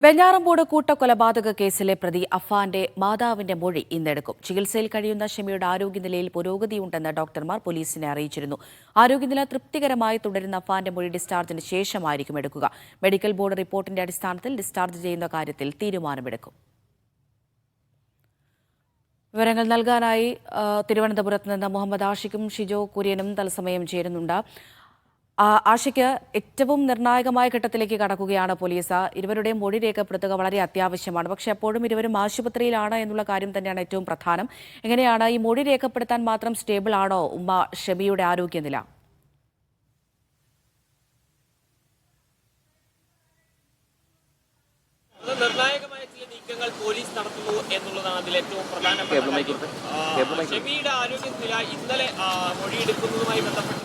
വെഞ്ഞാറമൂട് കൂട്ടക്കൊലപാതക കേസിലെ പ്രതി അഫാന്റെ മാതാവിന്റെ മൊഴി ഇന്നെടുക്കും. ചികിത്സയിൽ കഴിയുന്ന ഷമിയുടെ ആരോഗ്യനിലയിൽ പുരോഗതിയുണ്ടെന്ന് ഡോക്ടർമാർ പോലീസിനെ അറിയിച്ചിരുന്നു. ആരോഗ്യനില തൃപ്തികരമായി തുടരുന്ന അഫാന്റെ മൊഴി ഡിസ്ചാർജിന് ശേഷമായിരിക്കും എടുക്കുക. മെഡിക്കൽ ബോർഡ് റിപ്പോർട്ടിന്റെ അടിസ്ഥാനത്തിൽ ഡിസ്ചാർജ് ചെയ്യുന്ന കാര്യത്തിൽ തീരുമാനമെടുക്കും. വിവരങ്ങൾ നൽകാനായി തിരുവനന്തപുരത്ത് നിന്ന് മുഹമ്മദ് ആഷിഖും ഷിജോ കുര്യനും തത്സമയം ചേരുന്നുണ്ട്. ആഷിക്ക്, ഏറ്റവും നിർണായകമായ ഘട്ടത്തിലേക്ക് കടക്കുകയാണ് പോലീസ്. ഇരുവരുടെയും മൊഴി രേഖപ്പെടുത്തുക വളരെ അത്യാവശ്യമാണ്. പക്ഷേ അപ്പോഴും ഇരുവരും ആശുപത്രിയിലാണ് എന്നുള്ള കാര്യം തന്നെയാണ് ഏറ്റവും പ്രധാനം. എങ്ങനെയാണ് ഈ മൊഴി രേഖപ്പെടുത്താൻ മാത്രം സ്റ്റേബിൾ ആണോ ഉമ്മ ഷമിയുടെ ആരോഗ്യനില? നിർണായകമായ ചില നീക്കങ്ങൾ പോലീസ് നടത്തുന്നു എന്നുള്ളതാണ് അതിൽ ഏറ്റവും പ്രധാനപ്പെട്ട. ഷമിയുടെ ആരോഗ്യനില ഇന്നലെ മൊഴിയെടുക്കുന്നതുമായി ബന്ധപ്പെട്ട്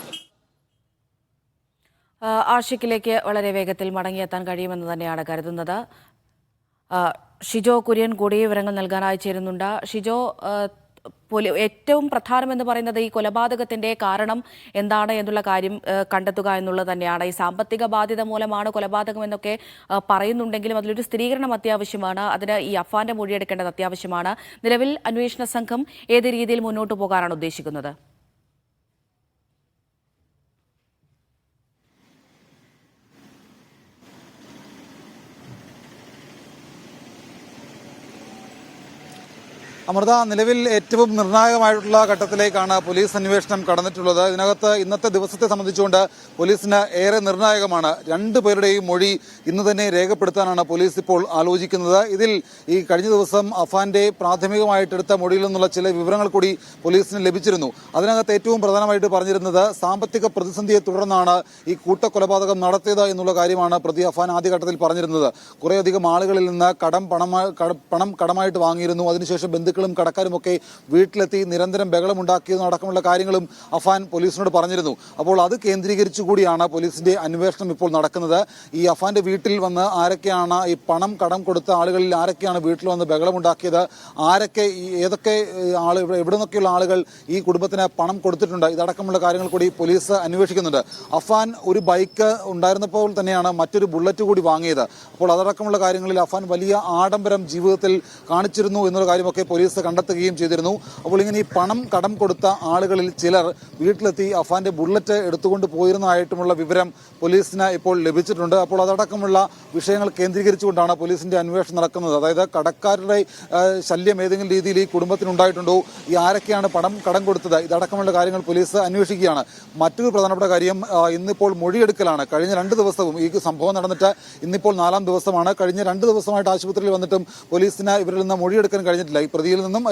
ആഷിക്കിലേക്ക് വളരെ വേഗത്തിൽ മടങ്ങിയെത്താൻ കഴിയുമെന്ന് തന്നെയാണ് കരുതുന്നത്. ഷിജോ കുര്യൻ കൂടി വിവരങ്ങൾ നൽകാനായി ചേരുന്നുണ്ട്. ഷിജോ, ഏറ്റവും പ്രധാനമെന്ന് പറയുന്നത് ഈ കൊലപാതകത്തിന്റെ കാരണം എന്താണ് എന്നുള്ള കാര്യം കണ്ടെത്തുക എന്നുള്ളത് തന്നെയാണ്. ഈ സാമ്പത്തിക ബാധ്യത മൂലമാണ് കൊലപാതകം എന്നൊക്കെ പറയുന്നുണ്ടെങ്കിലും അതിലൊരു സ്ഥിരീകരണം അത്യാവശ്യമാണ്. അതിന് ഈ അഫാന്റെ മൊഴിയെടുക്കേണ്ടത് അത്യാവശ്യമാണ്. നിലവിൽ അന്വേഷണ സംഘം ഏത് രീതിയിൽ മുന്നോട്ട് പോകാനാണ് ഉദ്ദേശിക്കുന്നത്? അമൃത, നിലവിൽ ഏറ്റവും നിർണായകമായിട്ടുള്ള ഘട്ടത്തിലേക്കാണ് പോലീസ് അന്വേഷണം കടന്നിട്ടുള്ളത്. ഇതിനകത്ത് ഇന്നത്തെ ദിവസത്തെ സംബന്ധിച്ചുകൊണ്ട് പോലീസിന് ഏറെ നിർണായകമാണ്. രണ്ടുപേരുടെയും മൊഴി ഇന്ന് തന്നെ രേഖപ്പെടുത്താനാണ് പോലീസ് ഇപ്പോൾ ആലോചിക്കുന്നത്. ഇതിൽ ഈ കഴിഞ്ഞ ദിവസം അഫാന്റെ പ്രാഥമികമായിട്ടെടുത്ത മൊഴിയിൽ നിന്നുള്ള ചില വിവരങ്ങൾ കൂടി പോലീസിന് ലഭിച്ചിരുന്നു. അതിനകത്ത് ഏറ്റവും പ്രധാനമായിട്ട് പറഞ്ഞിരുന്നത് സാമ്പത്തിക പ്രതിസന്ധിയെ തുടർന്നാണ് ഈ കൂട്ടക്കൊലപാതകം നടത്തിയത് എന്നുള്ള കാര്യമാണ് പ്രതി അഫാൻ ആദ്യഘട്ടത്തിൽ പറഞ്ഞിരുന്നത്. കുറേയധികം ആളുകളിൽ നിന്ന് പണം കടമായിട്ട് വാങ്ങിയിരുന്നു. അതിനുശേഷം ബന്ധുക്കളും കടക്കാരുമൊക്കെ വീട്ടിലെത്തി നിരന്തരം ബഹളമുണ്ടാക്കിയതടക്കമുള്ള കാര്യങ്ങളും അഫാൻ പോലീസിനോട് പറഞ്ഞിരുന്നു. അപ്പോൾ അത് കേന്ദ്രീകരിച്ചുകൂടിയാണ് പോലീസിന്റെ അന്വേഷണം ഇപ്പോൾ നടക്കുന്നത്. ഈ അഫാന്റെ വീട്ടിൽ വന്ന് ആരൊക്കെയാണ് ഈ പണം കടം കൊടുത്ത ആളുകളിൽ ആരൊക്കെയാണ് വീട്ടിൽ വന്ന് ബഹളമുണ്ടാക്കിയത്, ആരൊക്കെ ഏതൊക്കെ എവിടെ നിന്നൊക്കെയുള്ള ആളുകൾ ഈ കുടുംബത്തിന് പണം കൊടുത്തിട്ടുണ്ട്, ഇതടക്കമുള്ള കാര്യങ്ങൾ കൂടി പോലീസ് അന്വേഷിക്കുന്നുണ്ട്. അഫാൻ ഒരു ബൈക്ക് ഉണ്ടായിരുന്നപ്പോൾ തന്നെയാണ് മറ്റൊരു ബുള്ളറ്റ് കൂടി വാങ്ങിയത്. അപ്പോൾ അതടക്കമുള്ള കാര്യങ്ങളിൽ അഫാൻ വലിയ ആഡംബരം ജീവിതത്തിൽ കാണിച്ചിരുന്നു എന്നുള്ള കാര്യമൊക്കെ പോലീസ് കണ്ടെത്തുകയും ചെയ്തിരുന്നു. അപ്പോൾ ഇങ്ങനെ ഈ പണം കടം കൊടുത്ത ആളുകളിൽ ചിലർ വീട്ടിലെത്തി അഫാന്റെ ബുള്ളറ്റ് എടുത്തുകൊണ്ട് പോയിരുന്നതായിട്ടുമുള്ള വിവരം പോലീസിന് ഇപ്പോൾ ലഭിച്ചിട്ടുണ്ട്. അപ്പോൾ അതടക്കമുള്ള വിഷയങ്ങൾ കേന്ദ്രീകരിച്ചുകൊണ്ടാണ് പോലീസിന്റെ അന്വേഷണം നടക്കുന്നത്. അതായത് കടക്കാരുടെ ശല്യം ഏതെങ്കിലും രീതിയിൽ ഈ കുടുംബത്തിനുണ്ടായിട്ടുണ്ടോ, ഈ ആരൊക്കെയാണ് പണം കടം കൊടുത്തത്, ഇതടക്കമുള്ള കാര്യങ്ങൾ പോലീസ് അന്വേഷിക്കുകയാണ്. മറ്റൊരു പ്രധാനപ്പെട്ട കാര്യം, ഇന്നിപ്പോൾ മൊഴിയെടുക്കലാണ്. കഴിഞ്ഞ 2 ദിവസവും ഈ സംഭവം നടന്നിട്ട് ഇന്നിപ്പോൾ 4ാം ദിവസമാണ്. കഴിഞ്ഞ 2 ദിവസമായിട്ട് ആശുപത്രിയിൽ വന്നിട്ടും പോലീസിന് ഇവരിൽ നിന്ന് മൊഴിയെടുക്കാൻ കഴിഞ്ഞിട്ടില്ല. ഈ പ്രതിയിൽ നിന്നും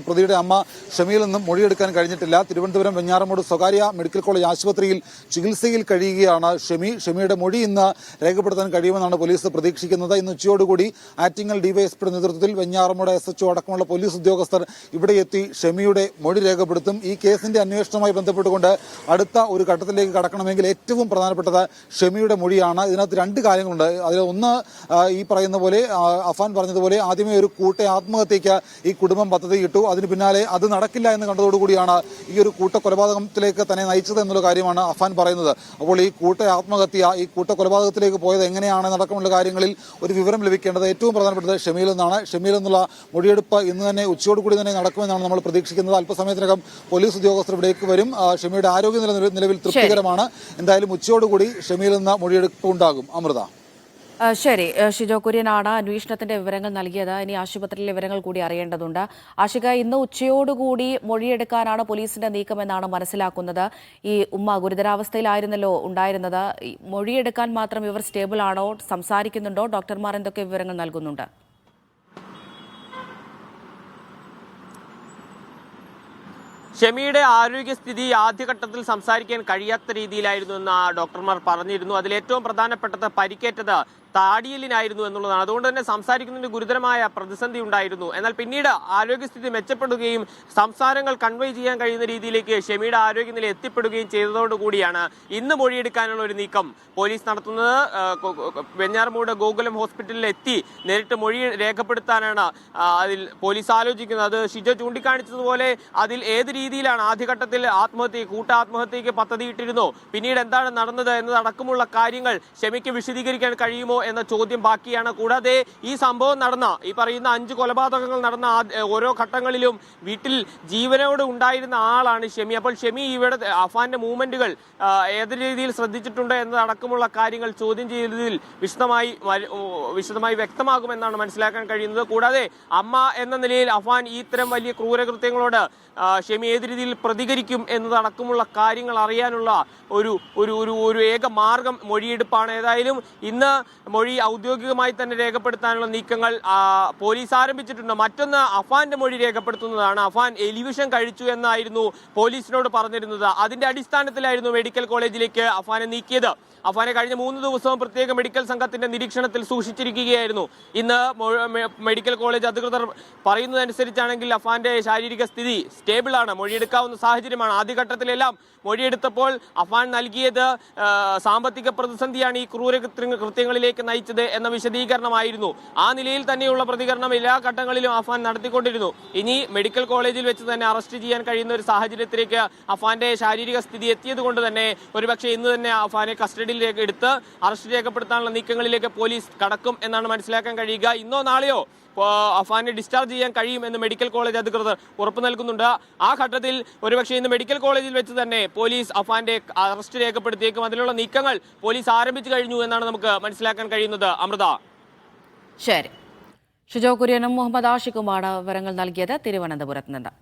പ്രതിയുടെ അമ്മ ഷമിയിൽ നിന്നും മൊഴിയെടുക്കാൻ കഴിഞ്ഞിട്ടില്ല. തിരുവനന്തപുരം വെഞ്ഞാറമൂട് സ്വകാര്യ മെഡിക്കൽ കോളേജ് ആശുപത്രിയിൽ ചികിത്സയിൽ കഴിയുകയാണ് ഷമിയുടെ മൊഴി ഇന്ന് രേഖപ്പെടുത്താൻ കഴിയുമെന്നാണ് പോലീസ് പ്രതീക്ഷിക്കുന്നത്. ഇന്ന് ഉച്ചയോടുകൂടി ആറ്റിങ്ങൽ ഡിവൈഎസ്പിയുടെ നേതൃത്വത്തിൽ വെഞ്ഞാറമൂട് SHO അടക്കമുള്ള പോലീസ് ഉദ്യോഗസ്ഥർ ഇവിടെ എത്തി ഷമിയുടെ മൊഴി രേഖപ്പെടുത്തും. ഈ കേസിന്റെ അന്വേഷണവുമായി ബന്ധപ്പെട്ടുകൊണ്ട് അടുത്ത ഒരു ഘട്ടത്തിലേക്ക് കടക്കണമെങ്കിൽ ഏറ്റവും പ്രധാനപ്പെട്ടത് ഷമിയുടെ മൊഴിയാണ്. ഇതിനകത്ത് 2 കാര്യങ്ങളുണ്ട്. അതിൽ ഒന്ന്, ഈ പറയുന്ന പോലെ അഫാൻ പറഞ്ഞതുപോലെ ആദ്യമേ ഒരു കൂട്ട ആത്മഹത്യയ്ക്ക് ഈ കുടുംബം പദ്ധതിയിട്ടു. അതിന് പിന്നാലെ അത് നടക്കില്ല എന്ന് കണ്ടതോടുകൂടിയാണ് ഈ ഒരു കൂട്ടക്കൊലപാതകത്തിലേക്ക് തന്നെ നയിച്ചത് എന്നുള്ള കാര്യമാണ് അഫാൻ പറയുന്നത്. അപ്പോൾ ഈ ആത്മഹത്യ, ഈ കൂട്ടക്കൊലപാതകത്തിലേക്ക് പോയത് എങ്ങനെയാണ് നടക്കമുള്ള കാര്യങ്ങളിൽ ഒരു വിവരം ലഭിക്കേണ്ടത് ഏറ്റവും പ്രധാനപ്പെട്ടത് ഷമിയിൽ നിന്നാണ്. ഷമിയിൽ നിന്നുള്ള മൊഴിയെടുപ്പ് ഇന്ന് തന്നെ ഉച്ചയോടുകൂടി തന്നെ നടക്കുമെന്നാണ് നമ്മൾ പ്രതീക്ഷിക്കുന്നത്. അല്പസമയത്തിനകം പോലീസ് ഉദ്യോഗസ്ഥർ ഇവിടേക്ക് വരും. ഷമിയുടെ ആരോഗ്യനില നിലവിൽ തൃപ്തികരമാണ്. എന്തായാലും ഉച്ചയോടുകൂടി ഷമിയിൽ നിന്ന് മൊഴിയെടുപ്പ് ഉണ്ടാകും. അമൃത. ശരി, ഷിജോ കുര്യനാണ് അന്വേഷണത്തിന്റെ വിവരങ്ങൾ നൽകിയത്. ഇനി ആശുപത്രിയിലെ വിവരങ്ങൾ കൂടി അറിയേണ്ടതുണ്ട്. ആഷിക, ഇന്ന് ഉച്ചയോടുകൂടി മൊഴിയെടുക്കാനാണ് പോലീസിന്റെ നീക്കമെന്നാണ് മനസ്സിലാക്കുന്നത്. ഈ ഉമ്മ ഗുരുതരാവസ്ഥയിലായിരുന്നല്ലോ ഉണ്ടായിരുന്നത്. മൊഴിയെടുക്കാൻ മാത്രം ഇവർ സ്റ്റേബിൾ ആണോ, സംസാരിക്കുന്നുണ്ടോ, ഡോക്ടർമാർ എന്തൊക്കെ വിവരങ്ങൾ നൽകുന്നുണ്ട്? ഷമിയുടെ ആരോഗ്യസ്ഥിതി ആദ്യഘട്ടത്തിൽ സംസാരിക്കാൻ കഴിയാത്ത രീതിയിലായിരുന്നു എന്ന് ഡോക്ടർമാർ പറഞ്ഞിരുന്നു. അതിലേറ്റവും പ്രധാനപ്പെട്ടത് പരിക്കേറ്റത് താടിയലിനായിരുന്നു എന്നുള്ളതാണ്. അതുകൊണ്ട് തന്നെ സംസാരിക്കുന്നതിന് ഗുരുതരമായ പ്രതിസന്ധി ഉണ്ടായിരുന്നു. എന്നാൽ പിന്നീട് ആരോഗ്യസ്ഥിതി മെച്ചപ്പെടുകയും സംസാരങ്ങൾ കൺവേ ചെയ്യാൻ കഴിയുന്ന രീതിയിലേക്ക് ഷമിയുടെ ആരോഗ്യനില എത്തിപ്പെടുകയും ചെയ്തതോടുകൂടിയാണ് ഇന്ന് മൊഴിയെടുക്കാനുള്ള ഒരു നീക്കം പോലീസ് നടത്തുന്നത്. വെഞ്ഞാറമൂട് ഗോകുലം ഹോസ്പിറ്റലിൽ എത്തി നേരിട്ട് മൊഴി രേഖപ്പെടുത്താനാണ് അതിൽ പോലീസ് ആലോചിക്കുന്നത്. അത് ഷിജോ ചൂണ്ടിക്കാണിച്ചതുപോലെ അതിൽ ഏത് രീതിയിലാണ് ആദ്യഘട്ടത്തിൽ കൂട്ടാത്മഹത്യയ്ക്ക് പദ്ധതിയിട്ടിരുന്നോ, പിന്നീട് എന്താണ് നടന്നത് എന്നതടക്കമുള്ള കാര്യങ്ങൾ ഷമിക്ക് വിശദീകരിക്കാൻ കഴിയുമോ എന്ന ചോദ്യം ബാക്കിയാണ്. കൂടാതെ ഈ സംഭവം നടന്ന ഈ പറയുന്ന 5 കൊലപാതകങ്ങൾ നടന്ന ഓരോ ഘട്ടങ്ങളിലും വീട്ടിൽ ജീവനോട് ഉണ്ടായിരുന്ന ആളാണ് ഷെമി. അപ്പോൾ ഷെമി ഇവിടെ അഫാന്റെ മൂവ്മെന്റുകൾ ഏത് രീതിയിൽ ശ്രദ്ധിച്ചിട്ടുണ്ട് എന്നതടക്കമുള്ള കാര്യങ്ങൾ ചോദ്യം ചെയ്തതിൽ വിശദമായി വ്യക്തമാകുമെന്നാണ് മനസ്സിലാക്കാൻ കഴിയുന്നത്. കൂടാതെ അമ്മ എന്ന നിലയിൽ അഫാൻ ഇത്തരം വലിയ ക്രൂരകൃത്യങ്ങളോട് ഷെമി ഏത് രീതിയിൽ പ്രതികരിക്കും എന്നതടക്കമുള്ള കാര്യങ്ങൾ അറിയാനുള്ള ഒരു ഏക മാർഗം മൊഴിയെടുപ്പാണ്. ഏതായാലും ഇന്ന് മൊഴി ഔദ്യോഗികമായി തന്നെ രേഖപ്പെടുത്താനുള്ള നീക്കങ്ങൾ പോലീസ് ആരംഭിച്ചിട്ടുണ്ട്. മറ്റൊന്ന് അഫാന്റെ മൊഴി രേഖപ്പെടുത്തുന്നതാണ്. അഫാൻ എലിവിഷൻ കഴിച്ചു എന്നായിരുന്നു പോലീസിനോട് പറഞ്ഞിരുന്നത്. അതിന്റെ അടിസ്ഥാനത്തിലായിരുന്നു മെഡിക്കൽ കോളേജിലേക്ക് അഫാനെ നീക്കിയത്. അഫാനെ കഴിഞ്ഞ 3 ദിവസവും പ്രത്യേക മെഡിക്കൽ സംഘത്തിന്റെ നിരീക്ഷണത്തിൽ സൂക്ഷിച്ചിരിക്കുകയായിരുന്നു. ഇന്ന് മെഡിക്കൽ കോളേജ് അധികൃതർ പറയുന്നതനുസരിച്ചാണെങ്കിൽ അഫാന്റെ ശാരീരിക സ്ഥിതി സ്റ്റേബിൾ ആണ്, മൊഴിയെടുക്കാവുന്ന സാഹചര്യമാണ്. ആദ്യഘട്ടത്തിലെല്ലാം മൊഴിയെടുത്തപ്പോൾ അഫാൻ നൽകിയത് സാമ്പത്തിക പ്രതിസന്ധിയാണ് ഈ കൃത്യങ്ങളിലേക്ക് നയിച്ചത് എന്ന വിശദീകരണമായിരുന്നു. ആ നിലയിൽ തന്നെയുള്ള പ്രതികരണം എല്ലാ ഘട്ടങ്ങളിലും അഫാൻ നടത്തിക്കൊണ്ടിരുന്നു. ഇനി മെഡിക്കൽ കോളേജിൽ വെച്ച് തന്നെ അറസ്റ്റ് ചെയ്യാൻ കഴിയുന്ന ഒരു സാഹചര്യത്തിലേക്ക് അഫാന്റെ ശാരീരിക സ്ഥിതി എത്തിയത് കൊണ്ട് തന്നെ ഒരുപക്ഷെ ഇന്ന് തന്നെ അഫാനെ കസ്റ്റഡിയിലേക്ക് എടുത്ത് അറസ്റ്റ് രേഖപ്പെടുത്താനുള്ള നീക്കങ്ങളിലേക്ക് പോലീസ് കടക്കും എന്നാണ് മനസ്സിലാക്കാൻ കഴിയുക. ഇന്നോ നാളെയോ അഫാനെ ഡിസ്ചാർജ് ചെയ്യാൻ കഴിയുമെന്ന് മെഡിക്കൽ കോളേജ് അധികൃതർ ഉറപ്പു നൽകുന്നുണ്ട്. ആ ഘട്ടത്തിൽ ഒരുപക്ഷെ ഇന്ന് മെഡിക്കൽ കോളേജിൽ വെച്ച് തന്നെ പോലീസ് അഫാന്റെ അറസ്റ്റ് രേഖപ്പെടുത്തിയേക്കും. അതിനുള്ള നീക്കങ്ങൾ പോലീസ് ആരംഭിച്ചു കഴിഞ്ഞു എന്നാണ് നമുക്ക് മനസ്സിലാക്കാൻ കഴിയുന്നത്. അമൃത. ശരി, ഷിജോ കുര്യനും മുഹമ്മദ് ആഷിഖുമാണ് വിവരങ്ങൾ നൽകിയത് തിരുവനന്തപുരത്ത് നിന്ന്.